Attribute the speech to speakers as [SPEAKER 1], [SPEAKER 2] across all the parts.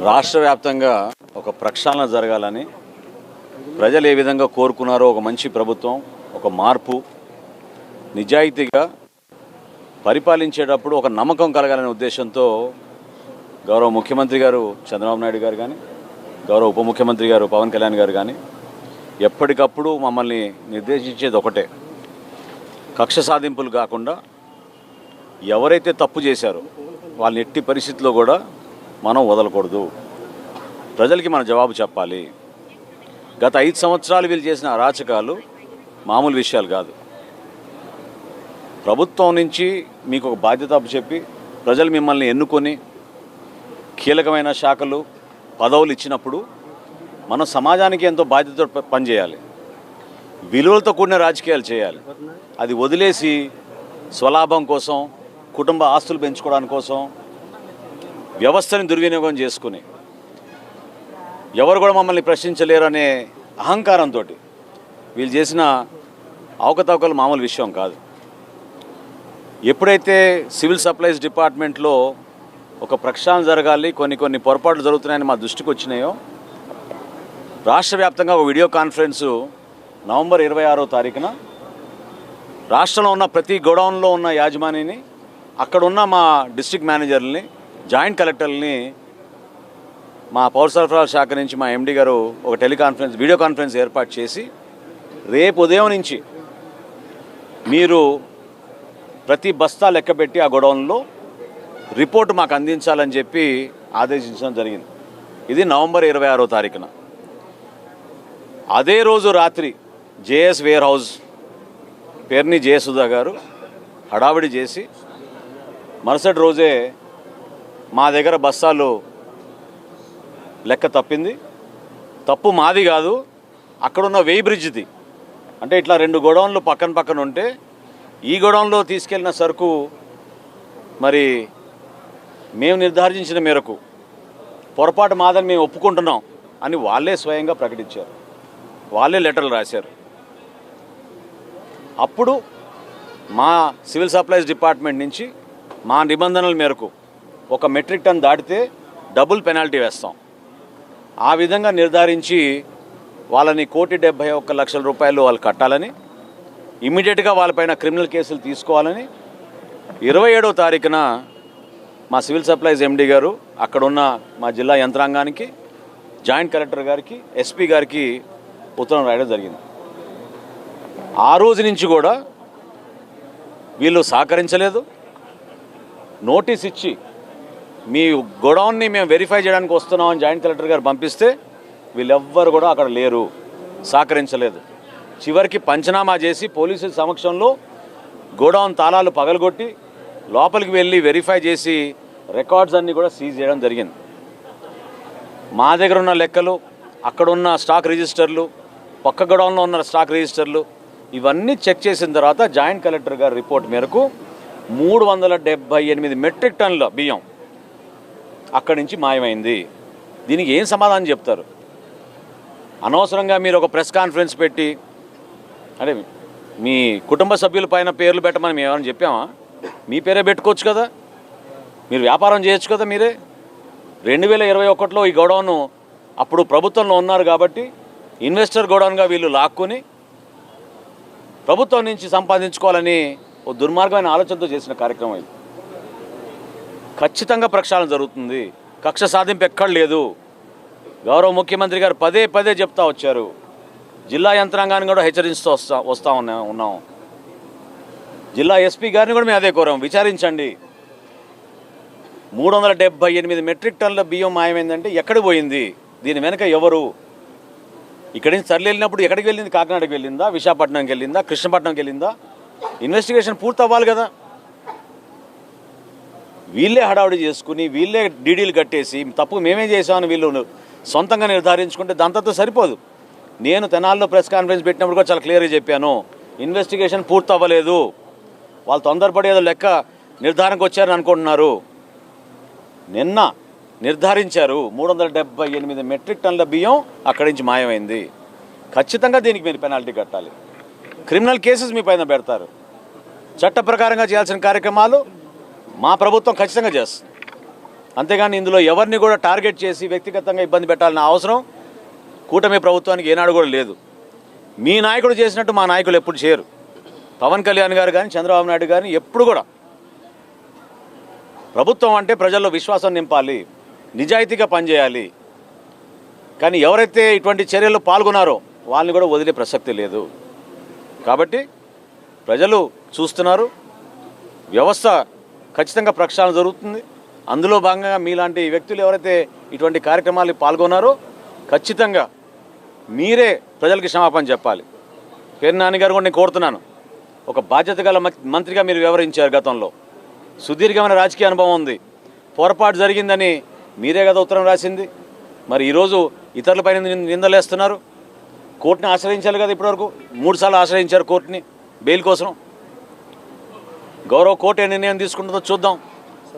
[SPEAKER 1] రాష్ట్ర వ్యాప్తంగా ఒక ప్రక్షాళన జరగాలని ప్రజలు ఏ విధంగా కోరుకున్నారో ఒక మంచి ప్రభుత్వం, ఒక మార్పు, నిజాయితీగా పరిపాలించేటప్పుడు ఒక నమ్మకం కలగాలనే ఉద్దేశంతో గౌరవ ముఖ్యమంత్రి గారు చంద్రబాబు నాయుడు గారు కానీ, గౌరవ ఉప ముఖ్యమంత్రి గారు పవన్ కళ్యాణ్ గారు కానీ ఎప్పటికప్పుడు మమ్మల్ని నిర్దేశించేది ఒకటే, కక్ష సాధింపులు కాకుండా ఎవరైతే తప్పు చేశారో వాళ్ళని ఎట్టి పరిస్థితుల్లో కూడా మనం వదలకూడదు, ప్రజలకి మన జవాబు చెప్పాలి. గత 5 సంవత్సరాలు వీళ్ళు చేసిన అరాచకాలు మామూలు విషయాలు కాదు. ప్రభుత్వం నుంచి మీకు ఒక బాధ్యత అప్పచెప్పి ప్రజలు మిమ్మల్ని ఎన్నుకొని కీలకమైన శాఖలు పదవులు ఇచ్చినప్పుడు మనం సమాజానికి ఎంతో బాధ్యతతో పనిచేయాలి, విలువలతో కూడిన రాజకీయాలు చేయాలి. అది వదిలేసి స్వలాభం కోసం, కుటుంబ ఆస్తులు పెంచుకోవడానికి కోసం వ్యవస్థని దుర్వినియోగం చేసుకుని ఎవరు కూడా మమ్మల్ని ప్రశ్నించలేరు అనే అహంకారంతో వీళ్ళు చేసిన అవకతవకలు మామూలు విషయం కాదు. ఎప్పుడైతే సివిల్ సప్లైస్ డిపార్ట్మెంట్లో ఒక ప్రక్షాళన జరగాలి, కొన్ని పొరపాట్లు జరుగుతున్నాయని మా దృష్టికి వచ్చినాయో, రాష్ట్ర వ్యాప్తంగా ఒక వీడియో కాన్ఫరెన్సు నవంబర్ 26వ తారీఖున రాష్ట్రంలో ఉన్న ప్రతి గోడౌన్లో ఉన్న యాజమానిని, అక్కడున్న మా డిస్ట్రిక్ట్ మేనేజర్ని, జాయింట్ కలెక్టర్ని మా పౌర సరఫరాల శాఖ నుంచి మా ఎండీ గారు ఒక వీడియో కాన్ఫరెన్స్ ఏర్పాటు చేసి రేపు ఉదయం నుంచి మీరు ప్రతి బస్తా లెక్కపెట్టి ఆ గొడవల్లో రిపోర్టు మాకు అందించాలని చెప్పి ఆదేశించడం జరిగింది. ఇది నవంబర్ 26వ తారీఖున. అదే రోజు రాత్రి జేఎస్ వేర్ హౌస్ పేరుని జయసుధా గారు హడావిడి చేసి మరుసటి రోజే మా దగ్గర బస్తాలు లెక్క తప్పింది. తప్పు మాది కాదు, అక్కడున్న వేయి బ్రిడ్జ్ది. అంటే ఇట్లా 2 గోడౌన్లు పక్కన ఉంటే ఈ గోడౌన్లో తీసుకెళ్లిన సరుకు మరి మేము నిర్ధారించిన మేరకు పొరపాటు మాదని మేము ఒప్పుకుంటున్నాం అని వాళ్ళే స్వయంగా ప్రకటించారు, వాళ్ళే లెటర్లు రాశారు. అప్పుడు మా సివిల్ సప్లైస్ డిపార్ట్మెంట్ నుంచి మా నిబంధనల మేరకు 1 మెట్రిక్ టన్ దాటితే డబుల్ పెనాల్టీ వేస్తాం. ఆ విధంగా నిర్ధారించి వాళ్ళని 1,71,00,000 రూపాయలు వాళ్ళు కట్టాలని, ఇమ్మీడియట్గా వాళ్ళపైన క్రిమినల్ కేసులు తీసుకోవాలని 27వ తారీఖున మా సివిల్ సప్లైస్ ఎండీ గారు అక్కడున్న మా జిల్లా యంత్రాంగానికి, జాయింట్ కలెక్టర్ గారికి, ఎస్పీ గారికి ఉత్తరం రాయడం జరిగింది. ఆ రోజు నుంచి కూడా వీళ్ళు సహకరించలేదు. నోటీస్ ఇచ్చి మీ గోడౌన్ని మేము వెరిఫై చేయడానికి వస్తున్నామని జాయింట్ కలెక్టర్ గారు పంపిస్తే వీళ్ళెవ్వరు కూడా అక్కడ లేరు, సహకరించలేదు. చివరికి పంచనామా చేసి పోలీసుల సమక్షంలో గోడౌన్ తాళాలు పగలగొట్టి లోపలికి వెళ్ళి వెరిఫై చేసి రికార్డ్స్ అన్నీ కూడా సీజ్ చేయడం జరిగింది. మా దగ్గర ఉన్న లెక్కలు, అక్కడున్న స్టాక్ రిజిస్టర్లు, పక్క గోడౌన్లో ఉన్న స్టాక్ రిజిస్టర్లు ఇవన్నీ చెక్ చేసిన తర్వాత జాయింట్ కలెక్టర్ గారి రిపోర్ట్ మేరకు 378 మెట్రిక్ టన్నుల బియ్యం అక్కడి నుంచి మాయమైంది. దీనికి ఏం సమాధానం చెప్తారు? అనవసరంగా మీరు ఒక ప్రెస్ కాన్ఫరెన్స్ పెట్టి, అంటే మీ కుటుంబ సభ్యుల పైన పేర్లు పెట్టమని మేము ఏమైనా చెప్పామా? మీ పేరే పెట్టుకోవచ్చు కదా, మీరు వ్యాపారం చేయొచ్చు కదా. మీరే 2021లో ఈ గోడౌన్ అప్పుడు ప్రభుత్వంలో ఉన్నారు కాబట్టి ఇన్వెస్టర్ గోడౌన్గా వీళ్ళు లాక్కొని ప్రభుత్వం నుంచి సంపాదించుకోవాలని ఓ దుర్మార్గమైన ఆలోచనతో చేసిన కార్యక్రమం ఇది. ఖచ్చితంగా ప్రక్షాళన జరుగుతుంది, కక్ష సాధింపు ఎక్కడ లేదు. గౌరవ ముఖ్యమంత్రి గారు పదే చెప్తా వచ్చారు. జిల్లా యంత్రాంగాన్ని కూడా హెచ్చరిస్తూ వస్తూ ఉన్నాం. జిల్లా ఎస్పీ గారిని కూడా మేము అదే కోరాం, విచారించండి. 378 మెట్రిక్ టన్నుల బియ్యం మాయమైందంటే ఎక్కడికి పోయింది? దీని వెనక ఎవరు? ఇక్కడి నుంచి తరలి వెళ్ళినప్పుడు ఎక్కడికి వెళ్ళింది? కాకినాడకి వెళ్ళిందా, విశాఖపట్నంకి వెళ్ళిందా, కృష్ణపట్నంకి వెళ్ళిందా? ఇన్వెస్టిగేషన్ పూర్తి అవ్వాలి కదా. వీళ్ళే హడావుడి చేసుకుని వీళ్ళే డీడీలు కట్టేసి తప్పు మేమే చేసామని వీళ్ళు సొంతంగా నిర్ధారించుకుంటే దాంతో సరిపోదు. నేను తెనాల్లో ప్రెస్ కాన్ఫరెన్స్ పెట్టినప్పుడు కూడా చాలా క్లియర్గా చెప్పాను, ఇన్వెస్టిగేషన్ పూర్తి అవ్వలేదు, వాళ్ళు తొందరపడి ఏదో లెక్క నిర్ధారణకు వచ్చారని అనుకుంటున్నారు. నిన్న నిర్ధారించారు 378 మెట్రిక్ టన్నుల బియ్యం అక్కడి నుంచి మాయమైంది. ఖచ్చితంగా దీనికి మీరు పెనాల్టీ కట్టాలి, క్రిమినల్ కేసెస్ మీ పైన పెడతారు. చట్ట ప్రకారంగా చేయాల్సిన కార్యక్రమాలు మా ప్రభుత్వం ఖచ్చితంగా చేస్తుంది. అంతేగాని ఇందులో ఎవరిని కూడా టార్గెట్ చేసి వ్యక్తిగతంగా ఇబ్బంది పెట్టాలన్న అవసరం కూటమి ప్రభుత్వానికి ఏనాడు కూడా లేదు. మీ నాయకుడు చేసినట్టు మా నాయకులు ఎప్పుడు చేయరు. పవన్ కళ్యాణ్ గారు కానీ చంద్రబాబు నాయుడు కానీ ఎప్పుడు కూడా ప్రభుత్వం అంటే ప్రజల్లో విశ్వాసం నింపాలి, నిజాయితీగా పనిచేయాలి. కానీ ఎవరైతే ఇటువంటి చర్యల్లో పాల్గొన్నారో వాళ్ళని కూడా వదిలే ప్రసక్తి లేదు. కాబట్టి ప్రజలు చూస్తున్నారు, వ్యవస్థ ఖచ్చితంగా ప్రక్షాళన జరుగుతుంది. అందులో భాగంగా మీలాంటి వ్యక్తులు ఎవరైతే ఇటువంటి కార్యక్రమాలు పాల్గొన్నారో ఖచ్చితంగా మీరే ప్రజలకి క్షమాపణ చెప్పాలి. పేరు నాని గారు కూడా నేను కోరుతున్నాను, ఒక బాధ్యత గల మంత్రిగా మీరు వ్యవహరించారు. గతంలో సుదీర్ఘమైన రాజకీయ అనుభవం ఉంది. పొరపాటు జరిగిందని మీరే కదా ఉత్తరం రాసింది. మరి ఈరోజు ఇతరులపైన నిందలేస్తున్నారు. కోర్టుని ఆశ్రయించాలి కదా. ఇప్పటివరకు 3 సార్లు ఆశ్రయించారు కోర్టుని బెయిల్ కోసం. గౌరవ కోర్టు ఏ నిర్ణయం తీసుకుంటుందో చూద్దాం.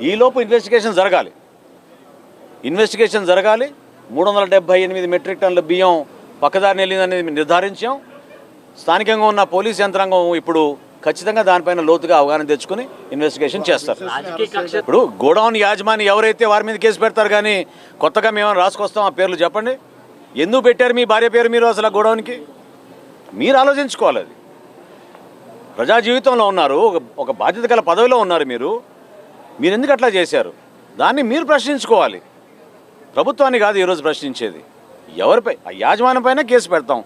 [SPEAKER 1] ఈలోపు ఇన్వెస్టిగేషన్ జరగాలి. 378 మెట్రిక్ టన్నుల బియ్యం పక్కదారిని వెళ్ళిందనేది నిర్ధారించాం. స్థానికంగా ఉన్న పోలీస్ యంత్రాంగం ఇప్పుడు ఖచ్చితంగా దానిపైన లోతుగా అవగాహన తెచ్చుకుని ఇన్వెస్టిగేషన్ చేస్తారు. ఇప్పుడు గోడౌన్ యాజమాని ఎవరైతే వారి మీద కేసు పెడతారు, కానీ కొత్తగా మేము రాసుకొస్తాం ఆ పేర్లు చెప్పండి. ఎందుకు పెట్టారు మీ భార్య పేరు మీరు అసలు ఆ గోడౌన్కి? మీరు ఆలోచించుకోవాలి. అది ప్రజా జీవితంలో ఉన్నారు, ఒక బాధ్యత గల పదవిలో ఉన్నారు. మీరు ఎందుకు అట్లా చేశారు? దాన్ని మీరు ప్రశ్నించుకోవాలి. ప్రభుత్వాన్ని కాదు ఈరోజు ప్రశ్నించేది. ఎవరిపై? ఆ యాజమాన్యం పైన కేసు పెడతాం.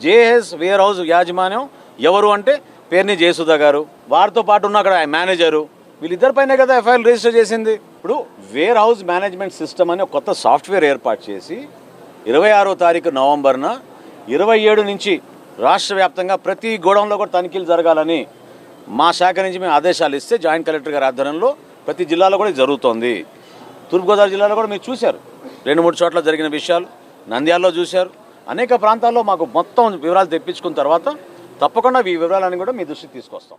[SPEAKER 1] జేఎస్ వేర్ హౌస్ యాజమాన్యం ఎవరు అంటే పేర్ని జయసుధా గారు, వారితో పాటు ఉన్న అక్కడ మేనేజరు, వీళ్ళిద్దరిపైనే కదా ఎఫ్ఐఆర్ రిజిస్టర్ చేసింది. ఇప్పుడు వేర్ హౌస్ మేనేజ్మెంట్ సిస్టమ్ అని ఒక కొత్త సాఫ్ట్వేర్ ఏర్పాటు చేసి 26వ తారీఖు నవంబర్న 27 నుంచి రాష్ట్ర వ్యాప్తంగా ప్రతి గోడౌన్లో కూడా తనిఖీలు జరగాలని మా శాఖ నుంచి మేము ఆదేశాలు ఇస్తే జాయింట్ కలెక్టర్ గారి ఆధ్వర్యంలో ప్రతి జిల్లాలో కూడా జరుగుతోంది. తూర్పుగోదావరి జిల్లాలో కూడా మీరు చూశారు, 2-3 చోట్ల జరిగిన విషయాలు. నంద్యాలలో చూశారు. అనేక ప్రాంతాల్లో మాకు మొత్తం వివరాలు తెప్పించుకున్న తర్వాత తప్పకుండా ఈ వివరాలన్నీ కూడా మీ దృష్టికి తీసుకొస్తాం.